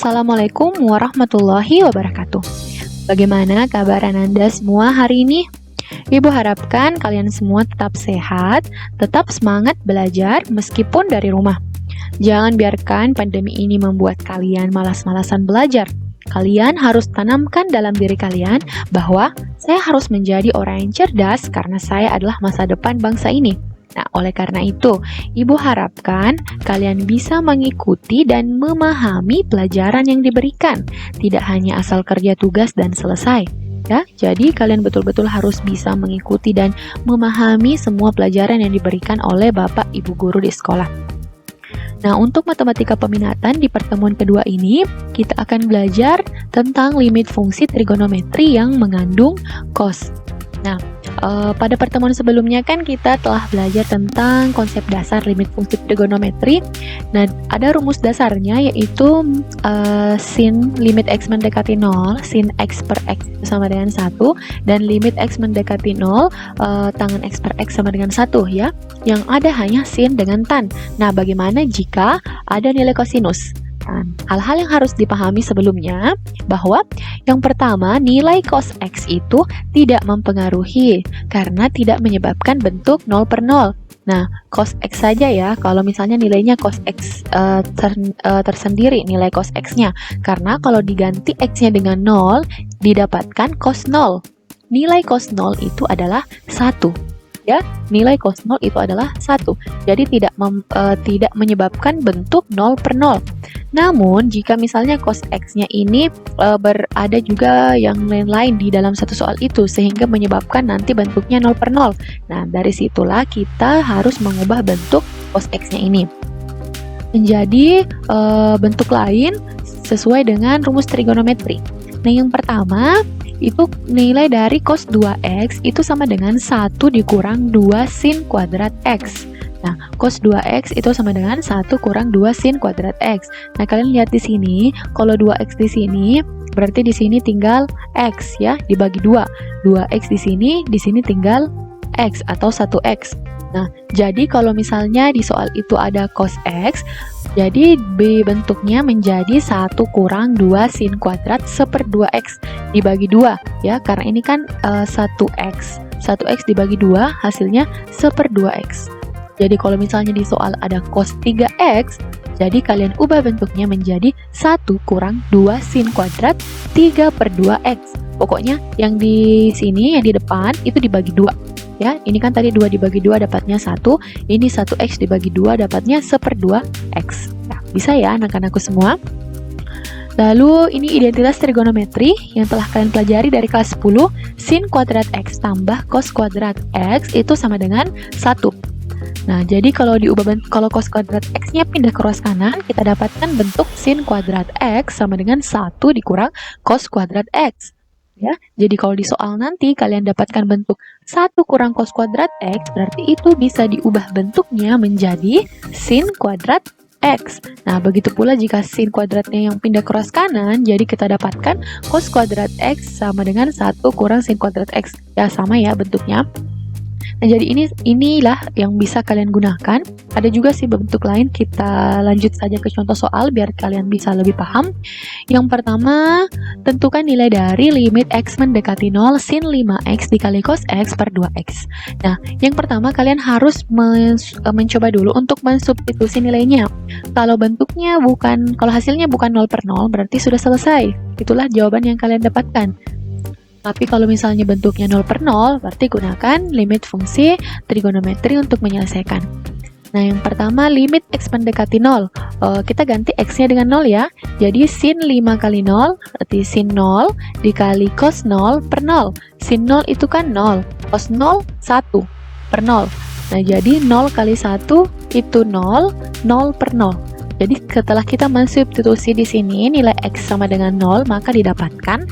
Assalamualaikum warahmatullahi wabarakatuh. Bagaimana kabar Anda semua hari ini? Ibu harapkan kalian semua tetap sehat, tetap semangat belajar meskipun dari rumah. Jangan biarkan pandemi ini membuat kalian malas-malasan belajar. Kalian harus tanamkan dalam diri kalian bahwa saya harus menjadi orang yang cerdas karena saya adalah masa depan bangsa ini. Nah, oleh karena itu, Ibu harapkan kalian bisa mengikuti dan memahami pelajaran yang diberikan, tidak hanya asal kerja tugas dan selesai. Ya, jadi kalian betul-betul harus bisa mengikuti dan memahami semua pelajaran yang diberikan oleh Bapak Ibu guru di sekolah. Nah, untuk matematika peminatan di pertemuan kedua ini, kita akan belajar tentang limit fungsi trigonometri yang mengandung cos. Nah, pada pertemuan sebelumnya kan kita telah belajar tentang konsep dasar limit fungsi trigonometri. Nah, ada rumus dasarnya yaitu sin limit x mendekati 0, sin x per x sama dengan 1, dan limit x mendekati 0, tangen x per x sama dengan 1 ya. Yang ada hanya sin dengan tan. Nah, bagaimana jika ada nilai kosinus? Hal-hal yang harus dipahami sebelumnya bahwa yang pertama, nilai cos x itu tidak mempengaruhi karena tidak menyebabkan bentuk 0 per 0. Nah, cos x saja ya, kalau misalnya nilainya cos x tersendiri, nilai cos x-nya. Karena kalau diganti x-nya dengan 0, didapatkan cos 0. Nilai cos 0 itu adalah 1. Ya, nilai cos 0 itu adalah 1. Jadi tidak menyebabkan bentuk 0 per 0. Namun, jika misalnya cos x-nya ini berada juga yang lain-lain di dalam satu soal itu, sehingga menyebabkan nanti bentuknya 0 per 0. Nah, dari situlah kita harus mengubah bentuk cos x-nya ini menjadi bentuk lain sesuai dengan rumus trigonometri. Nah, yang pertama, itu nilai dari cos 2x itu sama dengan 1 dikurang 2 sin kuadrat x. Nah, cos 2x itu sama dengan 1 kurang 2 sin kuadrat x. Nah, kalian lihat di sini, kalau 2x di sini, berarti di sini tinggal x ya, dibagi 2. 2x di sini tinggal x atau 1x. Nah, jadi kalau misalnya di soal itu ada cos x, jadi B bentuknya menjadi 1 kurang 2 sin kuadrat seper 2x dibagi 2 ya, karena ini kan 1x. 1x dibagi 2 hasilnya seper 2x. Jadi kalau misalnya di soal ada cos 3x, jadi kalian ubah bentuknya menjadi 1 kurang 2 sin kuadrat 3 per 2x. Pokoknya yang di sini, yang di depan itu dibagi 2. Ya, ini kan tadi 2 dibagi 2 dapatnya 1, ini 1x dibagi 2 dapatnya seper 2x. Nah, bisa ya anak-anakku semua? Lalu ini identitas trigonometri yang telah kalian pelajari dari kelas 10, sin kuadrat x tambah cos kuadrat x itu sama dengan 1. Nah, jadi kalau cos kuadrat x-nya pindah ke ruas kanan, kita dapatkan bentuk sin kuadrat x sama dengan 1 dikurang cos kuadrat x. Ya, jadi kalau di soal nanti kalian dapatkan bentuk 1 kurang cos kuadrat x, berarti itu bisa diubah bentuknya menjadi sin kuadrat x. Nah, begitu pula jika sin kuadratnya yang pindah ke ruas kanan, jadi kita dapatkan cos kuadrat x sama dengan 1 kurang sin kuadrat x. Ya, sama ya bentuknya. Nah, jadi inilah yang bisa kalian gunakan. Ada juga sih bentuk lain, kita lanjut saja ke contoh soal biar kalian bisa lebih paham. Yang pertama, tentukan nilai dari limit x mendekati 0 sin 5x dikali cos x per 2x. Nah, yang pertama kalian harus mencoba dulu untuk mensubstitusi nilainya. Kalau hasilnya bukan 0 per 0, berarti sudah selesai. Itulah jawaban yang kalian dapatkan. Tapi kalau misalnya bentuknya 0 per 0, berarti gunakan limit fungsi trigonometri untuk menyelesaikan. Nah, yang pertama limit x mendekati 0. Kita ganti x-nya dengan 0 ya. Jadi sin 5 kali 0, berarti sin 0 dikali cos 0 per 0. Sin 0 itu kan 0, cos 0, 1 per 0. Nah, jadi 0 kali 1 itu 0, 0 per 0. Jadi setelah kita mensubstitusi di sini nilai x sama dengan 0, maka didapatkan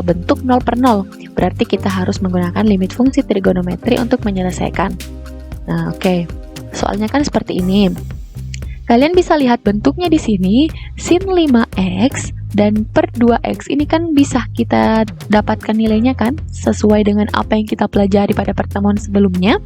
bentuk 0 per 0. Berarti kita harus menggunakan limit fungsi trigonometri untuk menyelesaikan. Nah, oke. Soalnya kan seperti ini. Kalian bisa lihat bentuknya di sini, sin 5x dan per 2x ini kan bisa kita dapatkan nilainya kan, sesuai dengan apa yang kita pelajari pada pertemuan sebelumnya.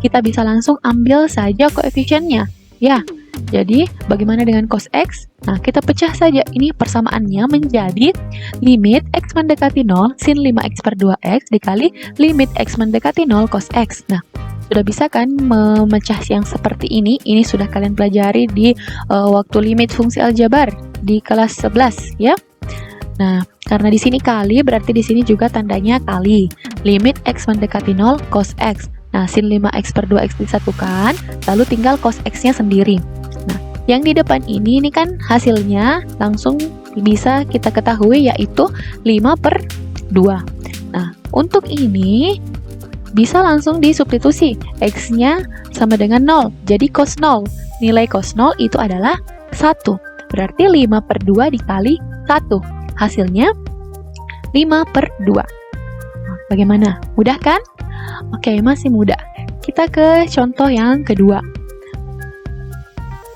Kita bisa langsung ambil saja koefisiennya. Ya, Jadi, bagaimana dengan cos X? Nah, kita pecah saja. Ini persamaannya menjadi limit X mendekati 0 sin 5X per 2X dikali limit X mendekati 0 cos X. Nah, sudah bisa kan memecah yang seperti ini? Ini sudah kalian pelajari di waktu limit fungsi aljabar di kelas 11 ya. Nah, karena di sini kali, berarti di sini juga tandanya kali. Limit X mendekati 0 cos X. Nah, sin 5X per 2X disatukan, lalu tinggal cos X-nya sendiri. Nah, yang di depan ini kan hasilnya langsung bisa kita ketahui yaitu 5 per 2. Nah, untuk ini bisa langsung disubstitusi. X-nya sama dengan 0, jadi cos 0. Nilai cos 0 itu adalah 1. Berarti 5 per 2 dikali 1. Hasilnya 5 per 2. Bagaimana? Mudah kan? Oke, masih mudah. Kita ke contoh yang kedua.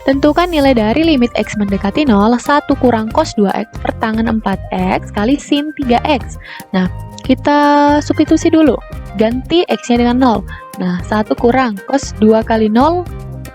Tentukan nilai dari limit X mendekati 0, 1 kurang cos 2X per tangen 4X kali sin 3X. Nah, kita substitusi dulu. Ganti X-nya dengan 0. Nah, 1 kurang cos 2 kali 0,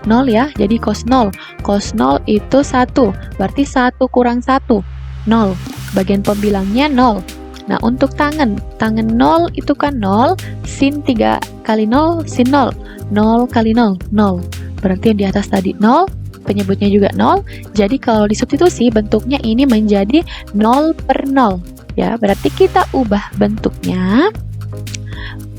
0 ya, jadi cos 0. Cos 0 itu 1, berarti 1 kurang 1, 0. Bagian pembilangnya 0. Nah, untuk tangen 0 itu kan 0, sin 3 kali 0, sin 0. 0 kali 0, 0. Berarti yang di atas tadi 0, penyebutnya juga 0. Jadi kalau disubstitusi bentuknya ini menjadi 0 per 0. Ya, berarti kita ubah bentuknya.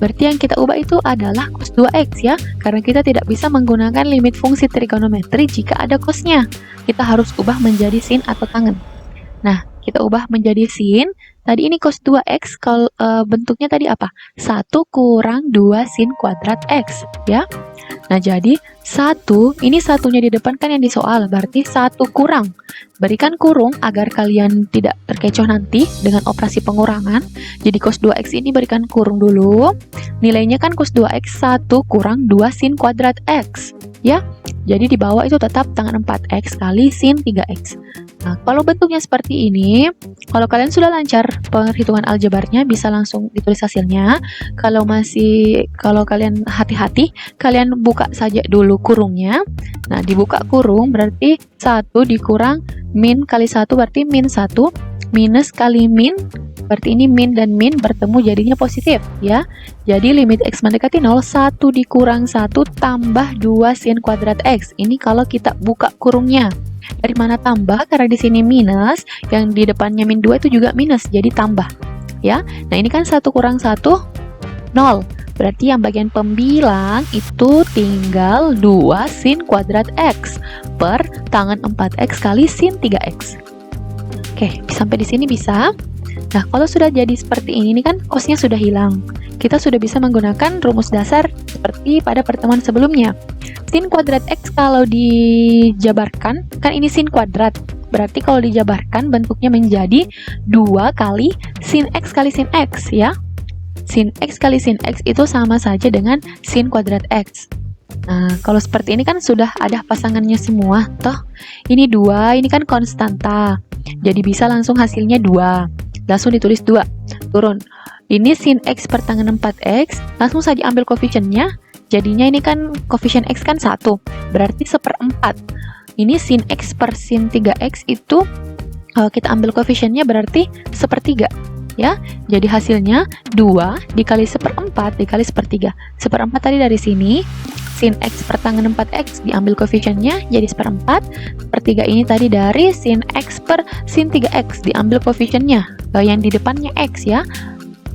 Berarti yang kita ubah itu adalah cos 2X ya, karena kita tidak bisa menggunakan limit fungsi trigonometri jika ada cosnya. Kita harus ubah menjadi sin atau tangen. Nah, kita ubah menjadi sin. Tadi ini cos 2X, kalau bentuknya tadi apa? 1 kurang 2 sin kuadrat X, ya. Nah, jadi 1, ini satunya di depan kan yang di soal, berarti 1 kurang. Berikan kurung agar kalian tidak terkecoh nanti dengan operasi pengurangan. Jadi cos 2X ini berikan kurung dulu. Nilainya kan cos 2X 1 kurang 2 sin kuadrat X, ya. Jadi di bawah itu tetap tangen 4X kali sin 3X. Nah, kalau bentuknya seperti ini, kalau kalian sudah lancar perhitungan aljabarnya, bisa langsung ditulis hasilnya. Kalau kalian hati-hati, kalian buka saja dulu kurungnya. Nah, dibuka kurung berarti 1 dikurang min kali 1 berarti min 1, minus kali min, berarti ini min dan min bertemu jadinya positif, ya. Jadi limit X mendekati 0, 1 dikurang 1 tambah 2 sin kuadrat X. Ini kalau kita buka kurungnya. Dari mana tambah? Karena di sini minus, yang di depannya min 2 itu juga minus, jadi tambah. Ya. Nah, ini kan 1 kurang 1, 0. Berarti yang bagian pembilang itu tinggal 2 sin kuadrat X per tangen 4X kali sin 3X. Oke, sampai di sini bisa. Nah, kalau sudah jadi seperti ini kan cosnya sudah hilang. Kita sudah bisa menggunakan rumus dasar seperti pada pertemuan sebelumnya. Sin kuadrat X kalau dijabarkan, kan ini sin kuadrat. Berarti kalau dijabarkan bentuknya menjadi 2 kali sin X kali sin X, ya. Sin X kali sin X itu sama saja dengan sin kuadrat X. Nah, kalau seperti ini kan sudah ada pasangannya semua, toh. Ini 2, ini kan konstanta. Jadi bisa langsung hasilnya 2. Langsung ditulis 2. Turun. Ini sin X per tangen 4X, langsung saja ambil koefisiennya. Jadinya ini kan koefisien X kan 1, berarti 1/4. Ini sin X per sin 3X itu kita ambil koefisiennya berarti 1/3. Ya, jadi hasilnya 2 dikali 1/4 dikali 1/3. 1/4 tadi dari sini, sin X per tangen 4X diambil koefisiennya jadi 1/4. 1/3 ini tadi dari sin X per sin 3X diambil koefisiennya. Yang di depannya X ya.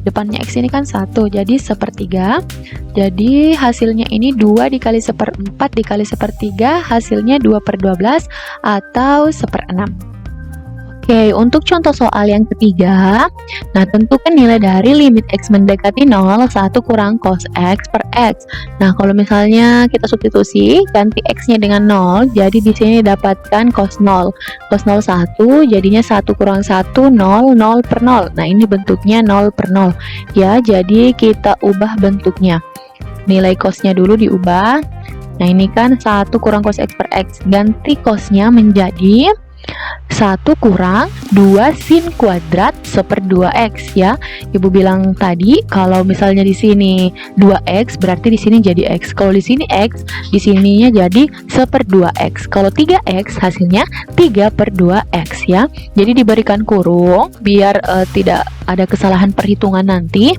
Depannya X ini kan 1, jadi 1/3. Jadi hasilnya ini 2 dikali 1/4 dikali 1/3, hasilnya 2/12 atau 1/6. Oke, untuk contoh soal yang ketiga, nah tentukan nilai dari limit X mendekati 0, 1 kurang cos X per X. Nah, kalau misalnya kita substitusi, ganti X-nya dengan 0, jadi di sini dapatkan cos 0. Cos 0 1, jadinya 1 kurang 1, 0, 0 per 0. Nah, ini bentuknya 0 per 0. Ya, jadi kita ubah bentuknya. Nilai cosnya dulu diubah. Nah, ini kan 1 kurang cos X per X. Ganti cosnya menjadi 1 kurang 2 sin kuadrat /2 X ya. Ibu bilang tadi kalau misalnya di sini 2X berarti di sini jadi X. Kalau di sini X, di sininya jadi /2 X. Kalau 3X hasilnya 3/2 X ya. Jadi diberikan kurung biar tidak ada kesalahan perhitungan nanti.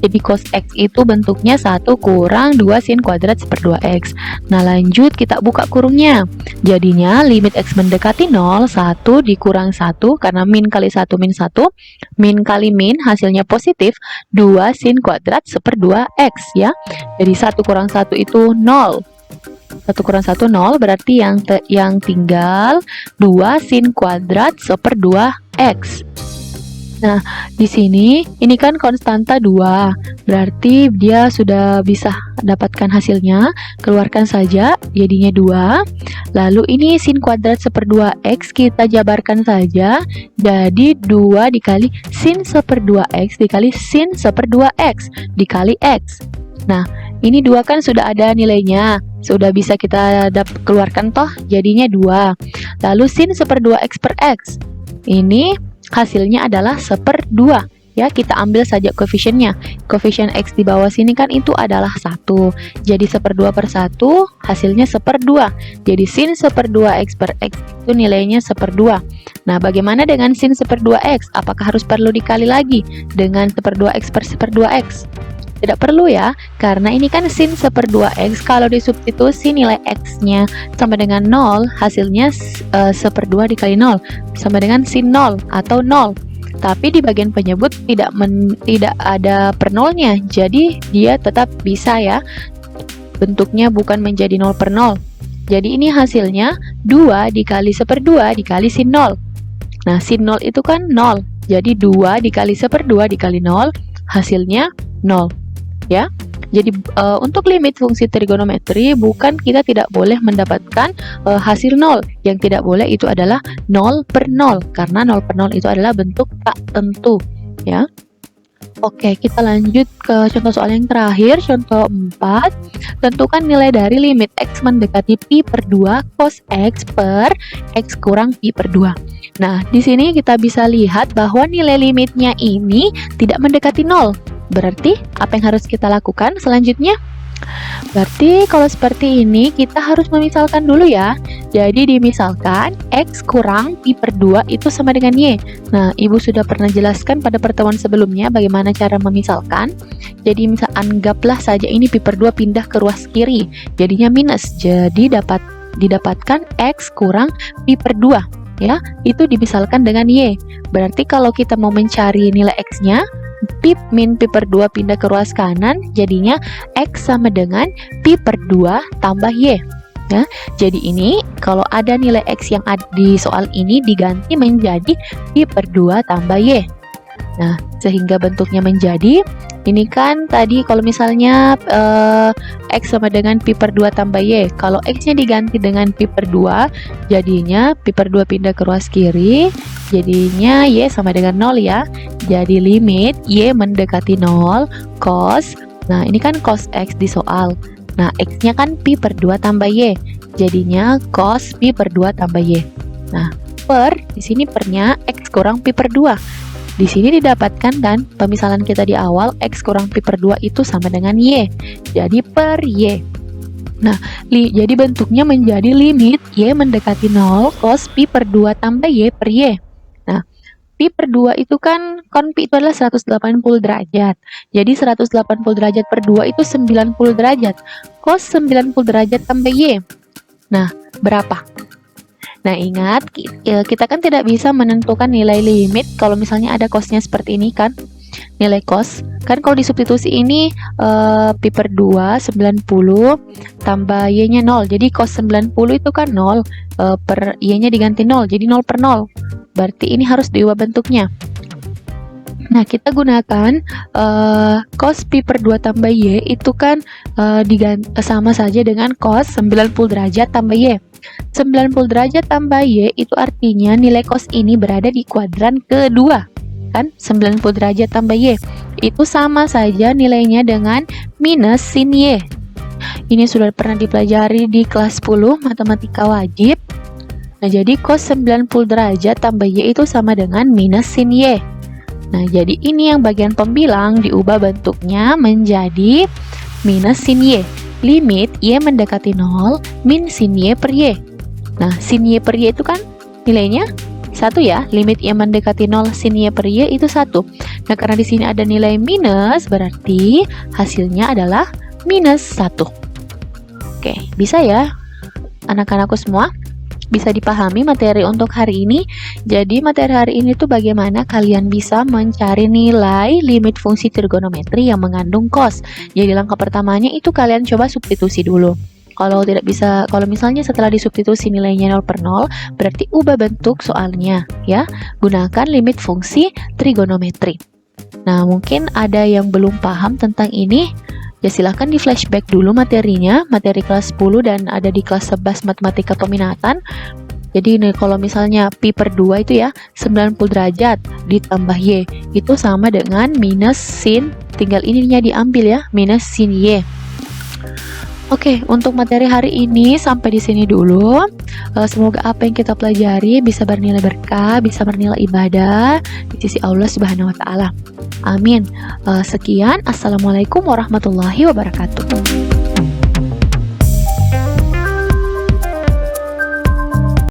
Jadi cos X itu bentuknya 1 kurang 2 sin kuadrat /2 X. Nah lanjut kita buka kurungnya. Jadinya limit X mendekati 0, 1 dikurang 1 karena min kali 1 min 1, min kali min hasilnya positif 2 sin kuadrat /2 X ya. Jadi 1 kurang 1 itu 0. 1 kurang 1 0 berarti yang tinggal 2 sin kuadrat /2 X. Nah, di sini ini kan konstanta 2. Berarti dia sudah bisa dapatkan hasilnya. Keluarkan saja jadinya 2. Lalu ini sin kuadrat /2 X kita jabarkan saja. Jadi 2 dikali sin /2 X dikali sin /2 X dikali X. Nah, ini 2 kan sudah ada nilainya. Sudah bisa kita keluarkan toh, jadinya 2. Lalu sin /2 X per X. Ini hasilnya adalah 1/2 ya, kita ambil saja koefisiennya. Koefisien X di bawah sini kan itu adalah 1. Jadi 1/2 per 1 hasilnya 1/2. Jadi sin 1/2 X per X itu nilainya 1/2. Nah, bagaimana dengan sin 1/2 X? Apakah harus perlu dikali lagi dengan 1/2 X per 1/2 X? Tidak perlu ya, karena ini kan sin 1/2 X. Kalau disubstitusi nilai X-nya sama dengan 0, hasilnya 1/2 dikali 0 sama dengan sin 0 atau 0. Tapi di bagian penyebut tidak ada per nolnya, jadi dia tetap bisa ya. Bentuknya bukan menjadi 0 per 0. Jadi ini hasilnya 2 dikali 1/2 dikali sin 0. Nah, sin 0 itu kan 0. Jadi 2 dikali 1/2 dikali 0, hasilnya 0. Ya, jadi untuk limit fungsi trigonometri bukan kita tidak boleh mendapatkan hasil 0. Yang tidak boleh itu adalah 0 per 0 karena 0 per 0 itu adalah bentuk tak tentu ya. Oke, kita lanjut ke contoh soal yang terakhir, contoh 4. Tentukan nilai dari limit X mendekati pi per 2 cos X per X kurang pi per 2. Nah, di sini kita bisa lihat bahwa nilai limitnya ini tidak mendekati 0. Berarti apa yang harus kita lakukan selanjutnya? Berarti kalau seperti ini kita harus memisalkan dulu ya. Jadi dimisalkan X kurang pi per 2 itu sama dengan Y. Nah, Ibu sudah pernah jelaskan pada pertemuan sebelumnya bagaimana cara memisalkan. Jadi anggaplah saja ini pi per 2 pindah ke ruas kiri, jadinya minus. Jadi didapatkan X kurang pi per 2 ya. Itu dimisalkan dengan Y. Berarti kalau kita mau mencari nilai X-nya, pi min pi per 2 pindah ke ruas kanan, jadinya X sama dengan pi per 2 tambah Y ya. Jadi ini kalau ada nilai X yang ada di soal ini diganti menjadi pi per 2 tambah Y. Nah, sehingga bentuknya menjadi ini kan tadi kalau misalnya X sama dengan pi per 2 tambah Y. Kalau X-nya diganti dengan pi per 2, jadinya pi per 2 pindah ke ruas kiri, jadinya Y sama dengan 0 ya. Jadi limit Y mendekati 0 cos. Nah, ini kan cos X di soal. Nah, X-nya kan pi per 2 tambah Y. Jadinya cos pi per 2 tambah Y. Nah, per di sini pernya X kurang pi per 2. Di sini didapatkan kan pemisalan kita di awal X kurang pi per 2 itu sama dengan Y. Jadi per Y. Nah, jadi bentuknya menjadi limit Y mendekati 0 cos pi per 2 tambah Y per Y. Nah, pi per 2 itu kan pi itu adalah 180 derajat. Jadi 180 derajat per 2 itu 90 derajat. Cos 90 derajat tambah Y. Nah, berapa? Nah, ingat, kita kan tidak bisa menentukan nilai limit kalau misalnya ada cosnya seperti ini kan. Nilai cos, kan kalau disubstitusi ini pi per 2, 90, tambah Y-nya 0. Jadi cos 90 itu kan 0, per Y-nya diganti 0, jadi 0 per 0. Berarti ini harus diubah bentuknya. Nah, kita gunakan cos pi per 2 tambah Y itu kan sama saja dengan cos 90 derajat tambah Y. 90 derajat tambah Y itu artinya nilai cos ini berada di kuadran kedua. Kan 90 derajat tambah Y itu sama saja nilainya dengan minus sin Y. Ini sudah pernah dipelajari di kelas 10 matematika wajib. Nah, jadi cos 90 derajat tambah Y itu sama dengan minus sin Y. Nah, jadi ini yang bagian pembilang diubah bentuknya menjadi minus sin Y. Limit Y mendekati 0 min sin Y per Y. Nah, sin Y per Y itu kan nilainya 1 ya. Limit Y mendekati 0 sin Y per Y itu 1. Nah, karena di sini ada nilai minus, berarti hasilnya adalah minus 1. Oke, bisa ya anak-anakku semua? Bisa dipahami materi untuk hari ini. Jadi materi hari ini tuh bagaimana kalian bisa mencari nilai limit fungsi trigonometri yang mengandung cos. Jadi langkah pertamanya itu kalian coba substitusi dulu. Kalau tidak bisa, kalau misalnya setelah disubstitusi nilainya 0 per 0, berarti ubah bentuk soalnya ya. Gunakan limit fungsi trigonometri. Nah, mungkin ada yang belum paham tentang ini. Ya silahkan di flashback dulu materinya, materi kelas 10 dan ada di kelas 11 matematika peminatan. Jadi ini kalau misalnya pi per 2 itu ya 90 derajat ditambah Y itu sama dengan minus sin, tinggal ininya diambil ya, minus sin Y. Oke, untuk materi hari ini sampai di sini dulu. Semoga apa yang kita pelajari bisa bernilai berkah, bisa bernilai ibadah di sisi Allah Subhanahu wa taala. Amin. Sekian, assalamualaikum warahmatullahi wabarakatuh.